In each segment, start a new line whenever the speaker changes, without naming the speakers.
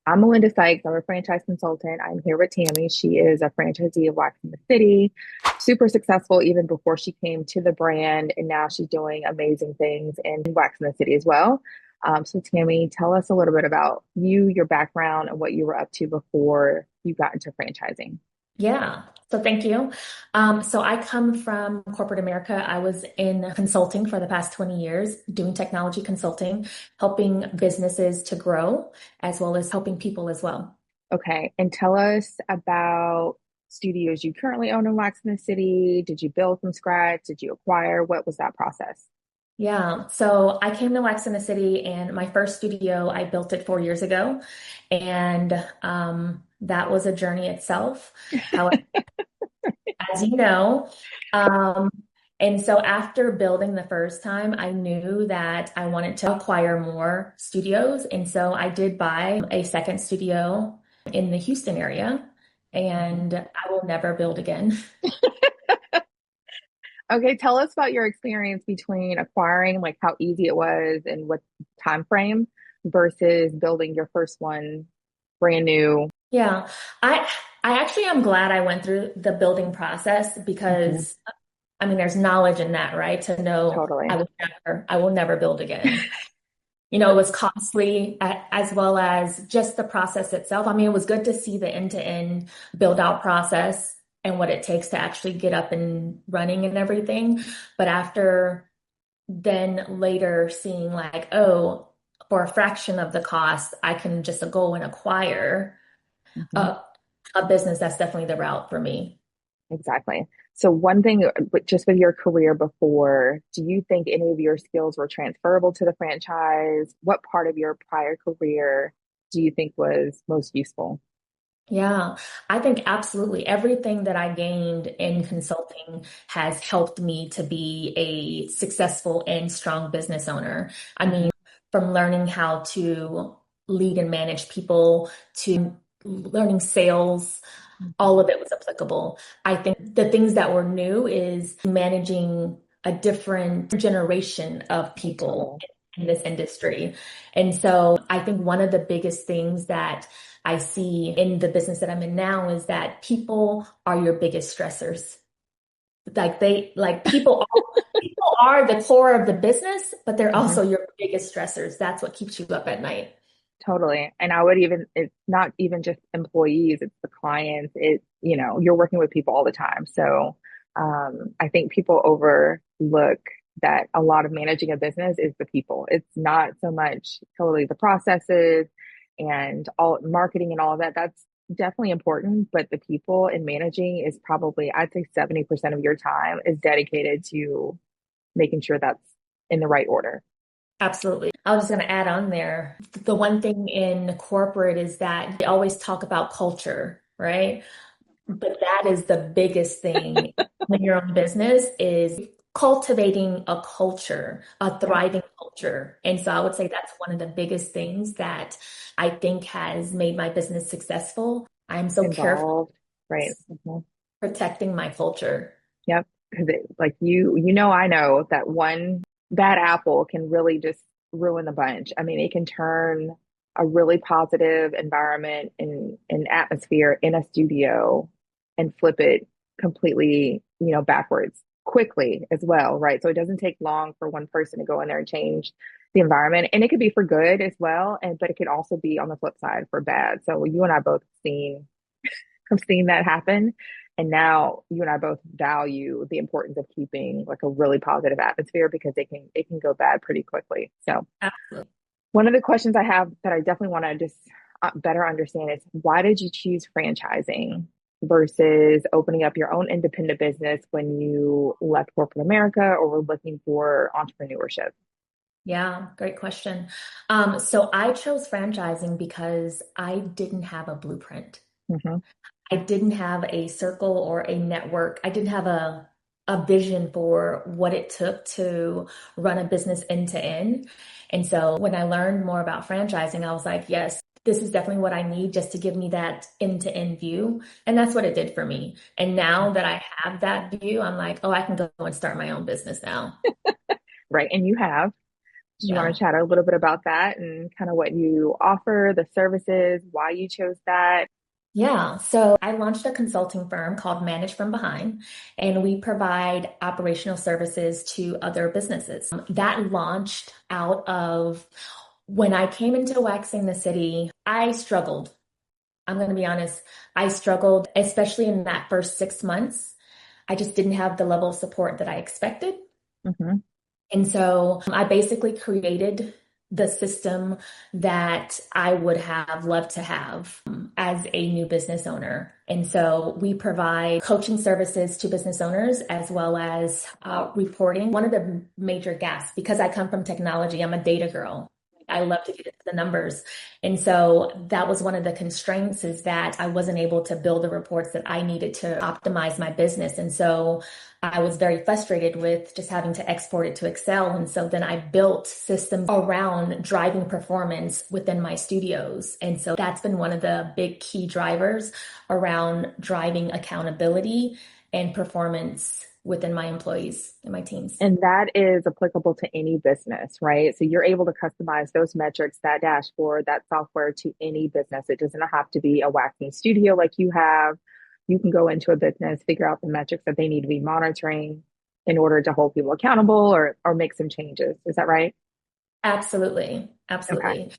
I'm Melinda Sykes. I'm a franchise consultant. I'm here with Tami. She is a franchisee of Wax in the City, super successful even before she came to the brand. And now she's doing amazing things in Wax in the City as well. So, Tami, tell us a little bit about you, your background, and what you were up to before you got into franchising.
Yeah. So thank you. So I come from corporate America. I was in consulting for the past 20 years, doing technology consulting, helping businesses to grow, as well as helping people as well.
Okay. And tell us about studios you currently own in Wax in the City. Did you build from scratch? Did you acquire? What was that process?
Yeah. So I came to Wax in the City, and my first studio, I built it 4 years ago. And that was a journey itself. However, as you know. Um, and so after building the first time, I knew that I wanted to acquire more studios. And so I did buy a second studio in the Houston area, and I will never build again.
Okay, tell us about your experience between acquiring, like how easy it was and what time frame versus building your first one brand new.
Yeah, I I actually am glad I went through the building process
Mhm.
because I mean there's knowledge in that, right? To know
Totally.
I will never build again. It was costly as well as just the process itself. I mean, it was good to see the end-to-end build out process and what it takes to actually get up and running and everything. But after then later seeing like, oh, for a fraction of the cost, I can just go and acquire
Mhm.
a, a business. That's definitely the route for me.
Exactly. So one thing, but just with your career before, do you think any of your skills were transferable to the franchise? What part of your prior career do you think was most useful?
Yeah, I think absolutely everything that I gained in consulting has helped me to be a successful and strong business owner. I
Mhm.
mean, from learning how to lead and manage people to learning sales, all of it was applicable. I think the things that were new is managing a different generation of
Oh,
people
totally.
in this industry. And so I think one of the biggest things that I see in the business that I'm in now is that people are your biggest stressors. People are the core of the business, but they're
Mhm.
also your biggest stressors. That's what keeps you up at night.
Totally. And I would even, it's not even just employees, it's the clients. You're working with people all the time. So I think people overlook that a lot of managing a business is the people. It's not so much totally the processes and all marketing and all of that. That's definitely important, but the people and managing is probably, I'd say 70% of your time is dedicated to making sure that's in the right order.
Absolutely. I was just going to add on there. The one thing in corporate is that they always talk about culture, right? But that is the biggest thing in your own business is cultivating a culture, a
Yep.
thriving culture. And so I would say that's one of the biggest things that I think has made my business successful. I'm so careful
Involved. Right. Mhm.
protecting my culture.
Yep. Because like I know that one bad apple can really just ruin the bunch. I mean, it can turn a really positive environment and atmosphere in a studio and flip it completely, backwards quickly as well, right? So it doesn't take long for one person to go in there and change the environment. And it could be for good as well. And but it could also be on the flip side for bad. So you and I both have seen that happen. And now you and I both value the importance of keeping like a really positive atmosphere because it can go bad pretty quickly. So
Absolutely.
one of the questions I have that I definitely want to just better understand is why did you choose franchising versus opening up your own independent business when you left corporate America or were looking for entrepreneurship?
Yeah, great question. So I chose franchising because I didn't have a blueprint.
Hmm.
I didn't have a circle or a network. I didn't have a vision for what it took to run a business end to end. And so when I learned more about franchising, I was like, yes, this is definitely what I need just to give me that end to end view. And that's what it did for me. And now that I have that view, I'm like, oh, I can go and start my own business now.
Right. And you have. Do you want
Yeah.
to chat a little bit about that and kind of what you offer, the services, why you chose that?
Yeah. So I launched a consulting firm called Manage from Behind, and we provide operational services to other businesses. That launched out of when I came into waxing the city, I struggled. I'm going to be honest. I struggled, especially in that first 6 months. I just didn't have the level of support that I expected.
Hmm.
And so I basically created the system that I would have loved to have as a new business owner. And so we provide coaching services to business owners as well as reporting. One of the major gaps, because I come from technology, I'm a data girl. I love to get into the numbers. And so that was one of the constraints is that I wasn't able to build the reports that I needed to optimize my business. And so I was very frustrated with just having to export it to Excel. And so then I built systems around driving performance within my studios. And so that's been one of the big key drivers around driving accountability and performance within my employees and my teams.
And that is applicable to any business, right? So you're able to customize those metrics, that dashboard, that software to any business. It doesn't have to be a waxing studio like you have. You can go into a business, figure out the metrics that they need to be monitoring in order to hold people accountable or make some changes. Is that right?
Absolutely.
Okay.
Absolutely.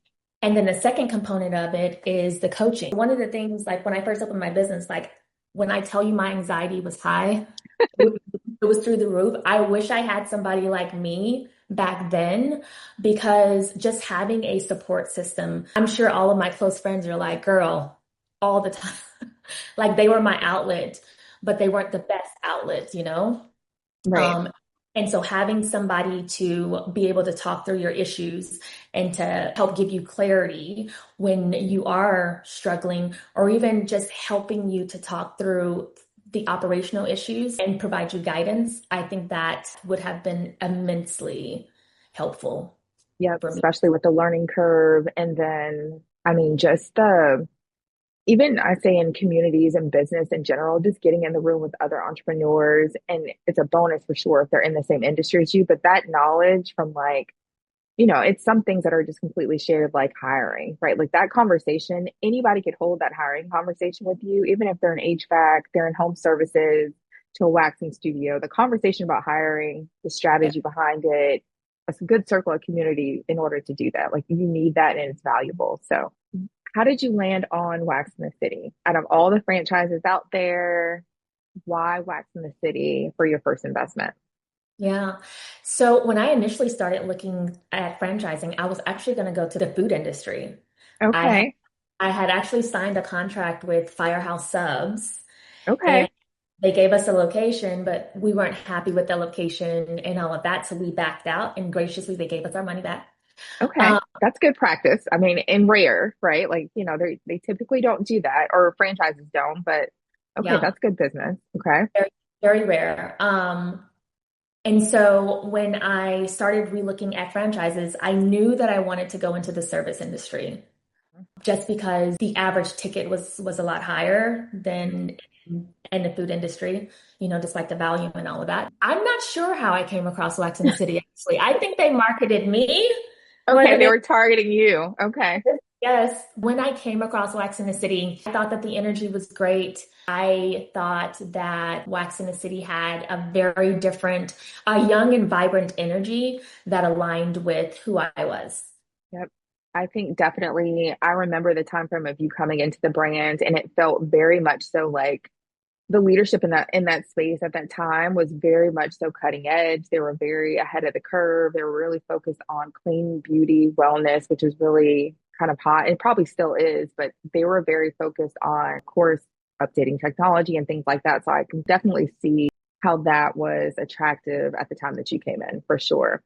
And then the second component of it is the coaching. One of the things, like when I first opened my business, like when I tell you my anxiety was high, it was through the roof. I wish I had somebody like me back then because just having a support system, I'm sure all of my close friends are like, girl, all the time. Like they were my outlet, but they weren't the best outlets, you know?
Right.
Um, and so having somebody to be able to talk through your issues and to help give you clarity when you are struggling, or even just helping you to talk through the operational issues and provide you guidance, I think that would have been immensely helpful
Yep.
for me.
Especially with the learning curve. And then, I mean, just even I say in communities and business in general, just getting in the room with other entrepreneurs. And it's a bonus for sure if they're in the same industry as you, but that knowledge from like, it's some things that are just completely shared, like hiring, right? Like that conversation, anybody could hold that hiring conversation with you, even if they're in HVAC, they're in home services to a waxing studio. The conversation about hiring, the
Yeah.
strategy behind it, a good circle of community in order to do that. Like you need that and it's valuable. So how did you land on Wax in the City? Out of all the franchises out there, why Wax in the City for your first investment?
Yeah. So when I initially started looking at franchising, I was actually going to go to the food industry. I had
Okay.
I had actually signed a contract with Firehouse Subs and
Okay.
they gave us a location, but we weren't happy with the location and all of that. So we backed out and graciously they gave us our money back.
Okay.
Um,
That's good practice. I mean, and rare, right? Like, they typically don't do that or franchises don't, but okay,
yeah,
that's good business. Okay.
very, very rare. And so when I started relooking at franchises, I knew that I wanted to go into the service industry just because the average ticket was a lot higher than in the food industry, just like the value and all of that. I'm not sure how I came across Wax in the City, actually. I think they marketed me more
Okay,
than
they
they
were targeting you. Okay.
Yes. When I came across Wax in the City, I thought that the energy was great. I thought that Wax in the City had a very different, a young and vibrant energy that aligned with who I was.
Yep. I think definitely I remember the time frame of you coming into the brand and it felt very much so like the leadership in that space at that time was very much so cutting edge. They were very ahead of the curve. They were really focused on clean beauty, wellness, which was really kind of hot. It probably still is, but they were very focused on, of course, updating technology and things like that. So I can definitely see how that was attractive at the time that you came in for sure.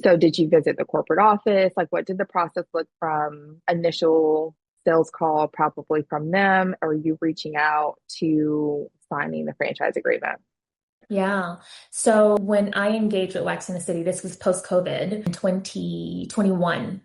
So did you visit the corporate office? Like what did the process look from initial sales call, probably from them, or you reaching out to signing the franchise agreement?
Yeah. So when I engaged with Wax in the City, this was post-COVID in 2021.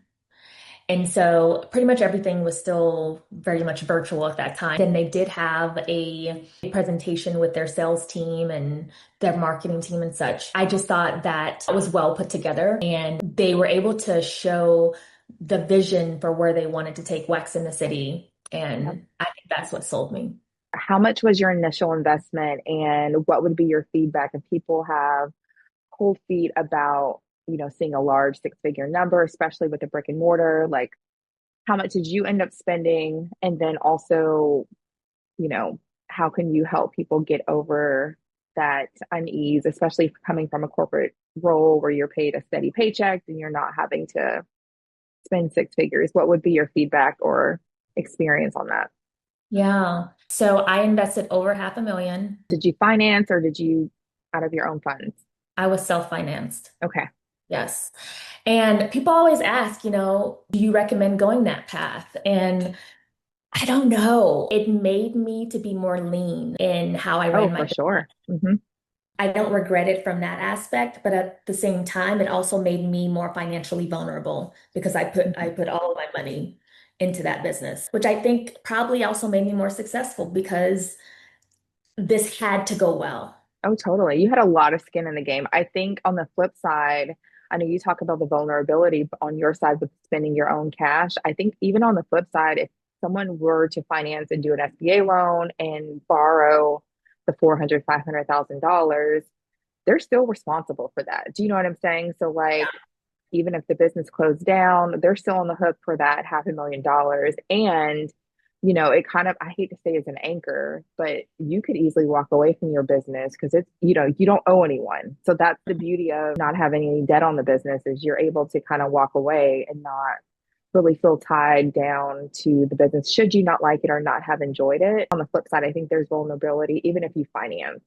And so pretty much everything was still very much virtual at that time. Then they did have a presentation with their sales team and their marketing team and such. I just thought that it was well put together and they were able to show the vision for where they wanted to take Wax in the city.
Yep.
And I think that's what sold me.
How much was your initial investment and what would be your feedback if people have cold feet about, seeing a large six-figure number, especially with the brick and mortar? Like, how much did you end up spending? And then also, you know, how can you help people get over that unease, especially coming from a corporate role where you're paid a steady paycheck and you're not having to spend six figures? What would be your feedback or experience on that?
Yeah. So I invested over 500,000.
Did you finance or did you out of your own funds?
I was self-financed.
Okay.
Yes. And people always ask, do you recommend going that path? And I don't know. It made me to be more lean in how I
Oh,
ran my
for
business.
sure. Hmm.
I don't regret it from that aspect, but at the same time, it also made me more financially vulnerable because I put all of my money into that business, which I think probably also made me more successful because this had to go well.
Oh, totally. You had a lot of skin in the game. I think on the flip side, I know you talk about the vulnerability, but on your side with spending your own cash, I think even on the flip side, if someone were to finance and do an SBA loan and borrow the 400, $500,000, they're still responsible for that. Do you know what I'm saying? So like, even if the business closed down, they're still on the hook for that $500,000. And, it kind of, I hate to say it's an anchor, but you could easily walk away from your business because it's, you don't owe anyone. So that's the beauty of not having any debt on the business is you're able to kind of walk away and not really feel tied down to the business should you not like it or not have enjoyed it. On the flip side, I think there's vulnerability even if you finance.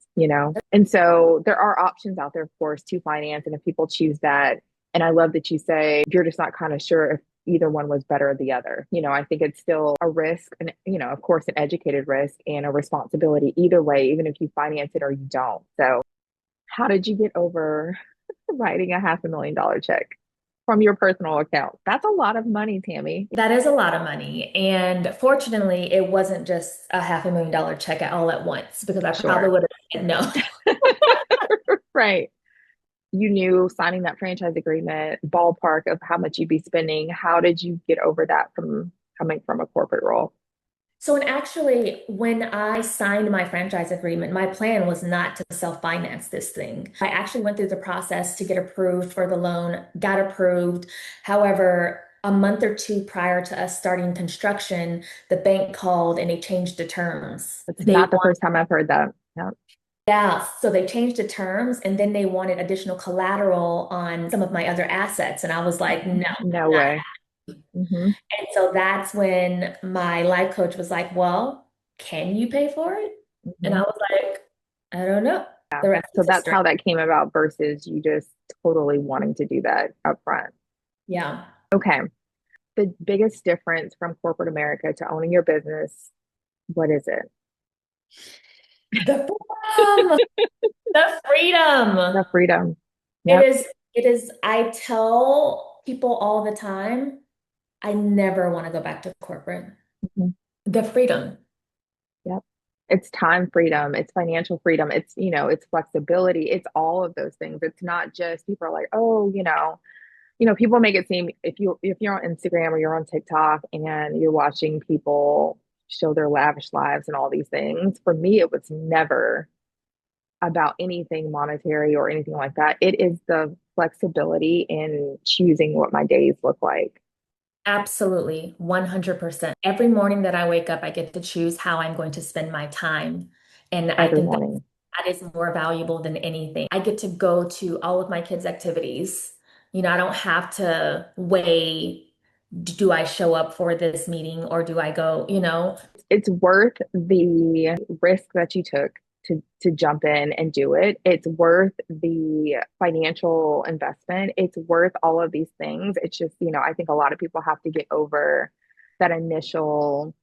And so there are options out there, of course, to finance. And if people choose that, and I love that you say you're just not kind of sure if either one was better or the other. I think it's still a risk and, of course, an educated risk and a responsibility either way, even if you finance it or you don't. So how did you get over writing a $500,000 check from your personal account? That's a lot of money, Tami.
That is a lot of money. And fortunately, it wasn't just a $500,000 check all at once because I probably
Sure.
would have said no.
Right. You knew signing that franchise agreement, ballpark of how much you'd be spending. How did you get over that from coming from a corporate role?
So, and actually, when I signed my franchise agreement, my plan was not to self-finance this thing. I actually went through the process to get approved for the loan, got approved. However, a month or two prior to us starting construction, the bank called and they changed the terms.
It's
They
not the
want,
first time I've heard that. Yeah.
yeah, so they changed the terms and then they wanted additional collateral on some of my other assets. And I was like, no,
No
not.
way. Hmm.
And so that's when my life coach was like, well, can you pay for it? And I
Hmm.
was like, I don't know. The rest
So
is
that's
history.
how that came about versus you just totally wanting to do that up front.
Yeah.
Okay. The biggest difference from corporate America to owning your business, what is it?
The freedom, the freedom.
The freedom.
It
Yep.
is, it is, I tell people all the time, I never want to go back to corporate.
Mhm.
The freedom.
Yep. It's time freedom, it's financial freedom, it's flexibility, it's all of those things. It's not just people are like, oh, people make it seem if you're on Instagram or you're on TikTok and you're watching people show their lavish lives and all these things. For me, it was never about anything monetary or anything like that. It is the flexibility in choosing what my days look like
Absolutely, 100%. Every morning that I wake up, I get to choose how I'm going to spend my time. And I
every
think
morning.
that is more valuable than anything. I get to go to all of my kids' activities. I don't have to weigh, do I show up for this meeting or do I go?
It's worth the risk that you took to jump in and do it. It's worth the financial investment. It's worth all of these things. It's just, I think a lot of people have to get over that initial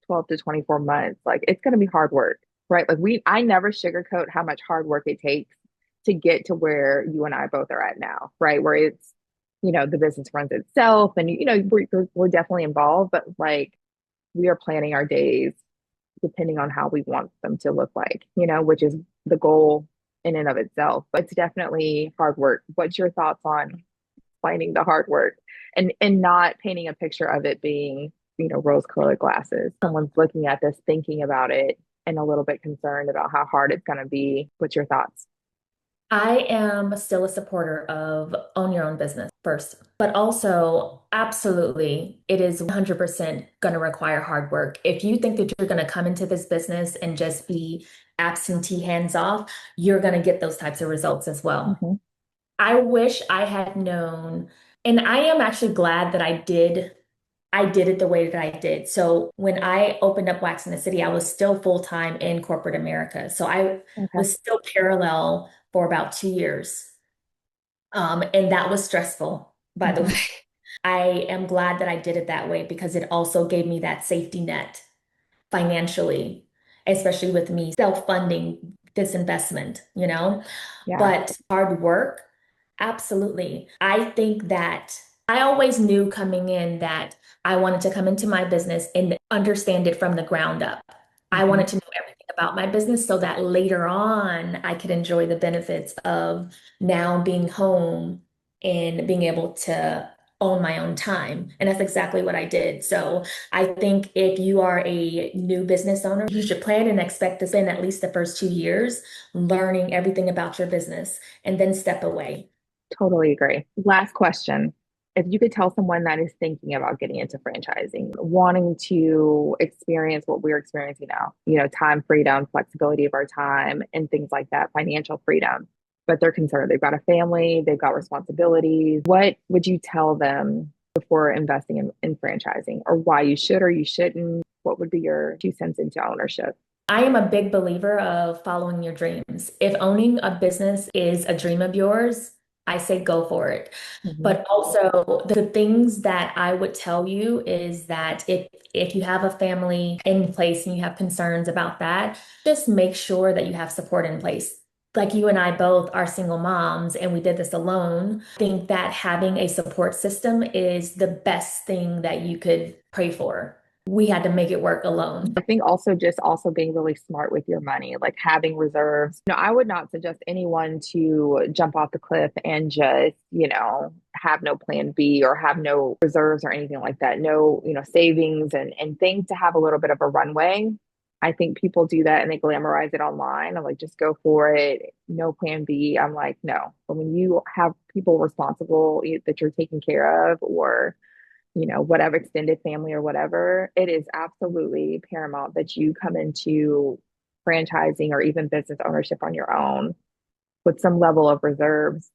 12 to 24 months. Like it's going to be hard work, right? Like I never sugarcoat how much hard work it takes to get to where you and I both are at now, right? Where it's the business runs itself and, we're definitely involved, but like we are planning our days depending on how we want them to look like, which is the goal in and of itself. But it's definitely hard work. What's your thoughts on finding the hard work and not painting a picture of it being, rose-colored glasses? Someone's looking at this, thinking about it, and a little bit concerned about how hard it's going to be. What's your thoughts?
I am still a supporter of own your own business first, but also absolutely it is 100% going to require hard work. If you think that you're going to come into this business and just be absentee hands off, you're going to get those types of results as well.
Hmm.
I wish I had known, and I am actually glad that I did it the way that I did. So when I opened up Wax in the City, I was still full-time in corporate America. So I
Okay.
was still parallel for about 2 years. And that was stressful, by the way.
Hmm.
I am glad that I did it that way because it also gave me that safety net financially, especially with me self-funding this investment.
Yeah,
But hard work, absolutely. I think that I always knew coming in that I wanted to come into my business and understand it from the ground up. I
hmm,
wanted to know everything about my business so that later on I could enjoy the benefits of now being home and being able to own my own time. And that's exactly what I did. So I think if you are a new business owner, you should plan and expect to spend at least the first 2 years learning everything about your business and then step away.
totally agree. Last question. If you could tell someone that is thinking about getting into franchising, wanting to experience what we're experiencing now, time freedom, flexibility of our time, and things like that, financial freedom, but they're concerned. They've got a family, they've got responsibilities. What would you tell them before investing in franchising, or why you should or you shouldn't? What would be your 2 cents into ownership?
I am a big believer of following your dreams. If owning a business is a dream of yours, I say go for it.
Hmm.
But also the things that I would tell you is that if you have a family in place and you have concerns about that, just make sure that you have support in place. Like you and I both are single moms and we did this alone. I think that having a support system is the best thing that you could pray for. We had to make it work alone.
I think also just also being really smart with your money, like having reserves. I would not suggest anyone to jump off the cliff and just, have no plan B or have no reserves or anything like that. No, savings and things to have a little bit of a runway. I think people do that and they glamorize it online. I'm like, just go for it. No plan B. I'm like, no. But when you have people responsible that you're taking care of, or whatever extended family or whatever, it is absolutely paramount that you come into franchising or even business ownership on your own with some level of reserves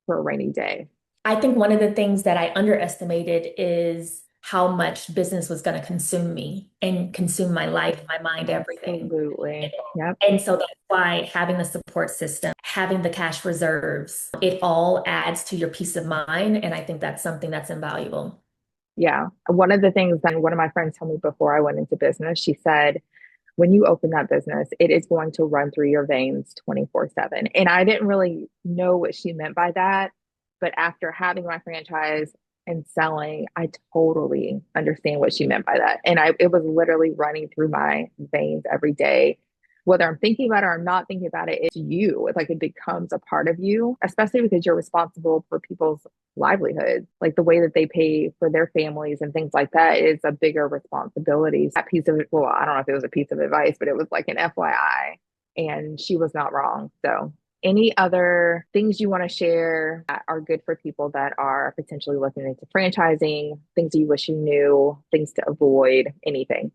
for a rainy day.
I think one of the things that I underestimated is how much business was going to consume me and consume my life, my mind, everything.
Absolutely. Yep.
And so that's why having the support system, having the cash reserves, it all adds to your peace of mind. And I think that's something that's invaluable.
Yeah. One of the things that one of my friends told me before I went into business, she said, when you open that business, it is going to run through your veins 24/7. And I didn't really know what she meant by that. But after having my franchise and selling, I totally understand what she meant by that. And it was literally running through my veins every day. Whether I'm thinking about it or I'm not thinking about it, it's you. It's like it becomes a part of you, especially because you're responsible for people's livelihood. Like the way that they pay for their families and things like that is a bigger responsibility. That piece of, well, I don't know if it was a piece of advice, but it was like an FYI. And she was not wrong. So, any other things you want to share that are good for people that are potentially looking into franchising, things you wish you knew, things to avoid, anything?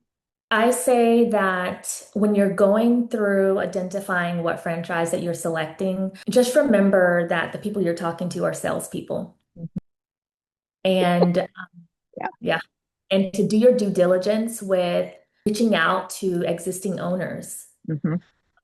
I say that when you're going through identifying what franchise that you're selecting, just remember that the people you're talking to are salespeople. And
Yeah.
yeah, and to do your due diligence with reaching out to existing owners,
Hmm.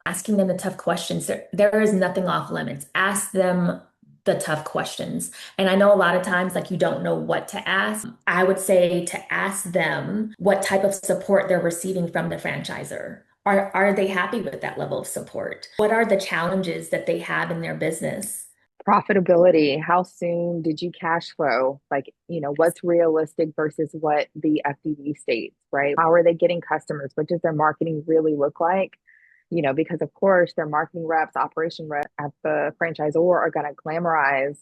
asking them the tough questions. There is nothing off limits. Ask them the tough questions. And I know a lot of times, like you don't know what to ask. I would say to ask them what type of support they're receiving from the franchisor. Are they happy with that level of support? What are the challenges that they have in their business?
Profitability, how soon did you cash flow? Like, what's realistic versus what the FDD states, right? How are they getting customers? What does their marketing really look like? Because of course, their marketing reps, operation reps at the franchisor are going to glamorize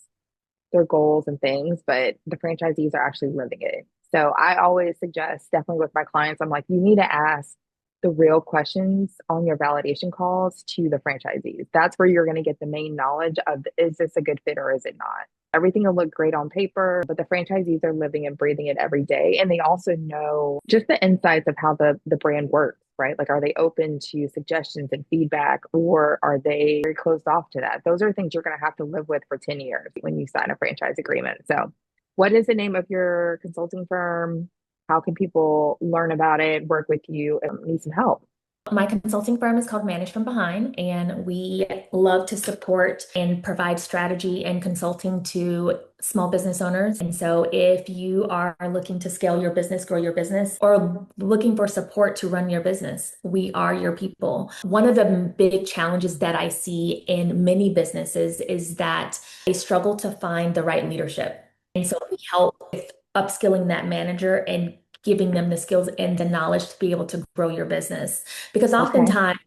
their goals and things, but the franchisees are actually living it. So I always suggest, definitely with my clients, I'm like, you need to ask the real questions on your validation calls to the franchisees. That's where you're going to get the main knowledge of, is this a good fit or is it not? Everything will look great on paper, but the franchisees are living and breathing it every day. And they also know just the insights of how the brand works, right? Like, are they open to suggestions and feedback, or are they very closed off to that? Those are things you're going to have to live with for 10 years when you sign a franchise agreement. So, what is the name of your consulting firm? How can people learn about it, work with you, and need some help?
My consulting firm is called Manage from Behind, and we love to support and provide strategy and consulting to small business owners. And so, if you are looking to scale your business, grow your business, or looking for support to run your business, we are your people. One of the big challenges that I see in many businesses is that they struggle to find the right leadership. And so, we help with upskilling that manager and giving them the skills and the knowledge to be able to grow your business. Because
Okay.
oftentimes,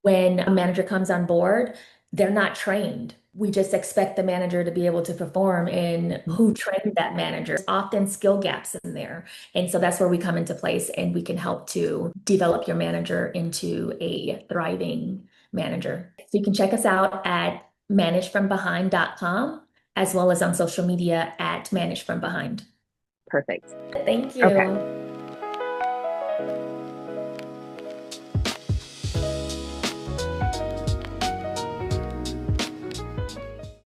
when a manager comes on board, they're not trained. We just expect the manager to be able to perform, and who trained that manager? There's often skill gaps in there. And so that's where we come into place, and we can help to develop your manager into a thriving manager. So you can check us out at managefrombehind.com, as well as on social media at Manage From Behind.
Perfect.
Thank
Okay.
you.